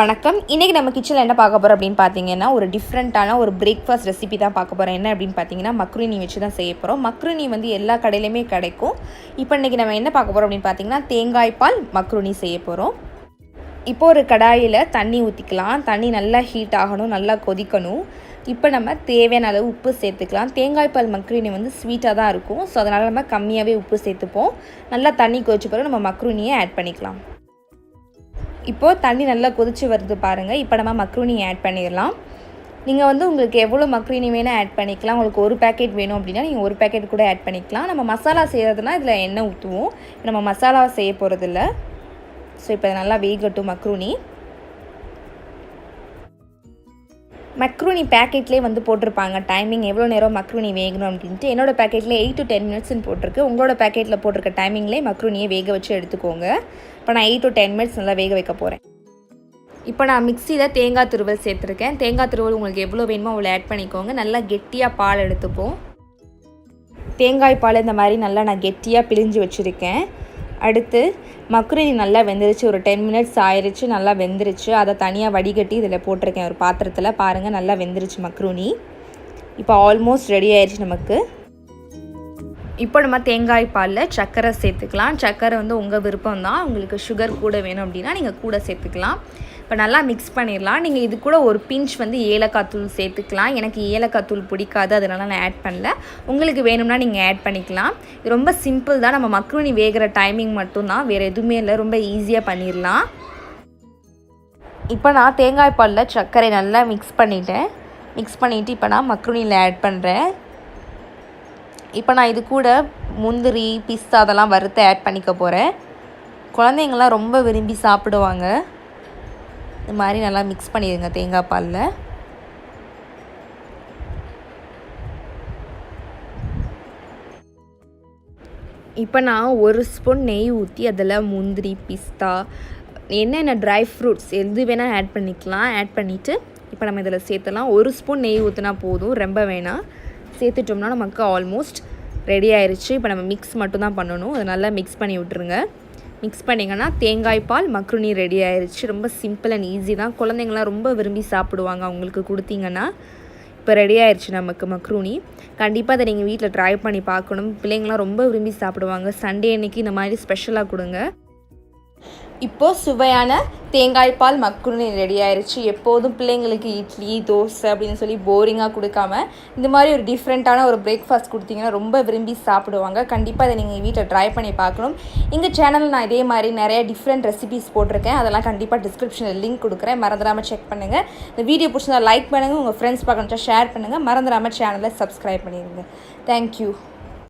வணக்கம். இன்றைக்கி நம்ம கிச்சனில் என்ன பார்க்க போகிறோம் அப்படின்னு பார்த்தீங்கன்னா, ஒரு டிஃப்ரெண்ட்டான ஒரு பிரேக்ஃபாஸ்ட் ரெசிபி தான் பார்க்க போகிறோம். என்ன அப்படின்னு பார்த்தீங்கன்னா, மக்ருனி வச்சு தான் செய்ய போகிறோம். மக்ருனி வந்து எல்லா கடையிலையுமே கிடைக்கும். இப்போ இன்றைக்கி நம்ம என்ன பார்க்க போகிறோம் அப்படின்னு பார்த்தீங்கன்னா, தேங்காய் பால் மக்ருனி செய்ய போகிறோம். இப்போ ஒரு கடாயில் தண்ணி ஊற்றிக்கலாம். தண்ணி நல்லா ஹீட் ஆகணும், நல்லா கொதிக்கணும். இப்போ நம்ம தேவையான அளவு உப்பு சேர்த்துக்கலாம். தேங்காய் பால் மக்ருனி வந்து ஸ்வீட்டாக தான் இருக்கும். ஸோ அதனால் நம்ம கம்மியாகவே உப்பு சேர்த்துப்போம். நல்லா தண்ணி கொதிச்ச பிறகு நம்ம மக்ருனியை ஆட் பண்ணிக்கலாம். இப்போது தண்ணி நல்லா கொதிச்சு வருது பாருங்கள். இப்போ நம்ம மக்ருனி ஆட் பண்ணிடலாம். நீங்கள் வந்து உங்களுக்கு எவ்வளோ மக்ருனி வேணால் ஆட் பண்ணிக்கலாம். உங்களுக்கு ஒரு பேக்கெட் வேணும் அப்படின்னா நீங்கள் ஒரு பேக்கெட் கூட ஆட் பண்ணிக்கலாம். நம்ம மசாலா செய்கிறதுனா இதில் எண்ணெய் ஊற்றுவோம். நம்ம மசாலா செய்ய போகிறதில்ல. ஸோ இப்போ நல்லா வேகட்டும் மக்ருனி. மக்ருனி பேக்கெட்லேயே வந்து போட்டிருப்பாங்க டைமிங் எவ்வளோ நேரம் மக்ருனி வேகணும் அப்படின்ட்டு. என்னோடய பேக்கெட்டில் 8 to 10 minutesன்னு போட்டிருக்கு. உங்களோட பேக்கெட்டில் போட்டிருக்க டைமிங்லேயே மக்ருனியை வேக வச்சு எடுத்துக்கோங்க. இப்போ நான் 8 to 10 minutes நல்லா வேக வைக்க போகிறேன். இப்போ நான் மிக்சியில் தேங்காய் துருவல் சேர்த்துருக்கேன். தேங்காய் துருவல் உங்களுக்கு எவ்வளோ வேணுமோ அவ்வளோ ஆட் பண்ணிக்கோங்க. நல்லா கெட்டியாக பால் எடுத்துப்போம். தேங்காய் பால் இந்த மாதிரி நல்லா நான் கெட்டியாக பிழிஞ்சு வச்சுருக்கேன். அடுத்து மக்ருனி நல்லா வெந்துருச்சு. ஒரு 10 minutes ஆயிடுச்சு. நல்லா வெந்துருச்சு. அதை தனியாக வடிகட்டி இதில் போட்டிருக்கேன் ஒரு பாத்திரத்தில். பாருங்கள் நல்லா வெந்துருச்சு மக்ருனி. இப்போ ஆல்மோஸ்ட் ரெடி ஆயிடுச்சு நமக்கு. இப்போ நம்ம தேங்காய் பாலில் சர்க்கரை சேர்த்துக்கலாம். சர்க்கரை வந்து உங்கள் விருப்பம் தான். உங்களுக்கு சுகர் கூட வேணும் அப்படின்னா நீங்கள் கூட சேர்த்துக்கலாம். இப்போ நல்லா மிக்ஸ் பண்ணிடலாம். நீங்கள் இது கூட ஒரு பிஞ்ச் வந்து ஏலக்காய் தூள் சேர்த்துக்கலாம். எனக்கு ஏலக்காய் தூள் பிடிக்காது, அதனால நான் ஆட் பண்ணல. உங்களுக்கு வேணும்னா நீங்கள் ஆட் பண்ணிக்கலாம். இது ரொம்ப சிம்பிள் தான். நம்ம மக்ருனி வேகிற டைமிங் மட்டும்தான், வேறு எதுவுமே இல்லை. ரொம்ப ஈஸியாக பண்ணிடலாம். இப்போ நான் தேங்காய் பாலில் சர்க்கரை நல்லா மிக்ஸ் பண்ணிவிட்டேன். மிக்ஸ் பண்ணிவிட்டு இப்போ நான் மக்ருனியில் ஆட் பண்ணுறேன். இப்போ நான் இது கூட முந்திரி பிஸ்தா அதெல்லாம் வறுத்து ஆட் பண்ணிக்க போகிறேன். குழந்தைங்கள்லாம் ரொம்ப விரும்பி சாப்பிடுவாங்க. இது மாதிரி நல்லா மிக்ஸ் பண்ணிடுங்க தேங்காய் பாலில். இப்போ நான் ஒரு ஸ்பூன் நெய் ஊற்றி அதில் முந்திரி பிஸ்தா என்னென்ன ட்ரை ஃப்ரூட்ஸ் எது வேணால் ஆட் பண்ணிக்கலாம். ஆட் பண்ணிவிட்டு இப்போ நம்ம இதில் சேர்த்தலாம். ஒரு ஸ்பூன் நெய் ஊற்றினா போதும், ரொம்ப வேணாம். சேர்த்துட்டோம்னா நமக்கு ஆல்மோஸ்ட் ரெடி ஆயிடுச்சு. இப்போ நம்ம மிக்ஸ் மட்டும்தான் பண்ணணும். அதை நல்லா மிக்ஸ் பண்ணி விட்டுருங்க. மிக்ஸ் பண்ணிங்கன்னா தேங்காய் பால் மக்ருனி ரெடி ஆயிடுச்சு. ரொம்ப சிம்பிள் அண்ட் ஈஸி தான். குழந்தைங்களாம் ரொம்ப விரும்பி சாப்பிடுவாங்க அவங்களுக்கு கொடுத்தீங்கன்னா. இப்போ ரெடி ஆயிடுச்சு நமக்கு மக்ருனி. கண்டிப்பாக அதை நீங்கள் வீட்டில் ட்ரை பண்ணி பார்க்கணும். பிள்ளைங்களாம் ரொம்ப விரும்பி சாப்பிடுவாங்க. சண்டே அன்னைக்கு இந்த மாதிரி ஸ்பெஷலாக கொடுங்க. இப்போது சுவையான தேங்காய் பால் மக்ருனி ரெடி ஆயிடுச்சு. எப்போதும் பிள்ளைங்களுக்கு இட்லி தோசை அப்படின்னு சொல்லி போரிங்காக கொடுக்காம இந்த மாதிரி ஒரு டிஃப்ரெண்ட்டான ஒரு பிரேக்ஃபாஸ்ட் கொடுத்தீங்கன்னா ரொம்ப விரும்பி சாப்பிடுவாங்க. கண்டிப்பாக அதை நீங்கள் வீட்டில் ட்ரை பண்ணி பார்க்கணும். எங்கள் சேனலில் நான் இதே மாதிரி நிறைய டிஃப்ரெண்ட் ரெசிபிஸ் போட்டிருக்கேன். அதெல்லாம் கண்டிப்பாக டிஸ்கிரிப்ஷனில் லிங்க் கொடுக்குறேன். மறந்துடாமல் செக் பண்ணுங்கள். இந்த வீடியோ பிடிச்சிருந்தா லைக் பண்ணுங்கள். உங்கள் ஃப்ரெண்ட்ஸ் பார்க்கணுச்சா ஷேர் பண்ணுங்கள். மறந்துடாமல் சேனலை சப்ஸ்கிரைப் பண்ணிடுங்க. தேங்க்யூ.